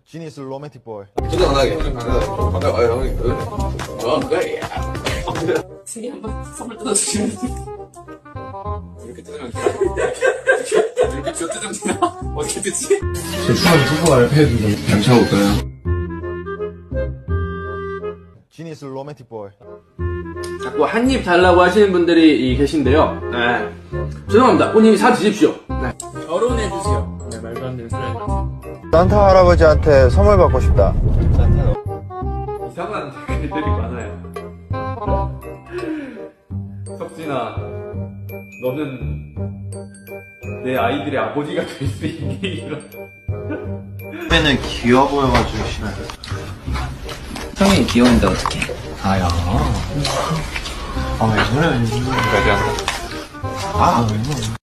Genius romantic boy. 쫀쫀하게. 반가워. 형님. 그래. 승희 한번 선물 뜯어주시면 이렇게 뜯으면 돼. 이렇게 쥐어 뜯으면 되나? 어떻게 뜯지? 제 수학을 소소하게 해주고 괜찮을까요? Genius romantic boy. 자꾸 한 입 달라고 하시는 분들이 계신데요. 네. 죄송합니다. 본인이 사 드십시오. 네. 결혼해주세요. 네, 말도 안 되는 소리 하지 마세요. 산타 할아버지한테 선물 받고 싶다. 이상한 댓글들이 많아요. 석진아, 너는 내 아이들의 아버지가 될 수 있니? 이런. 처음에는 귀여워 보여가지고 싫어요. 형이 귀여운데 어떡해. 아야. 아, 왜 그래? 여기까지 한다. 아, 왜 그래?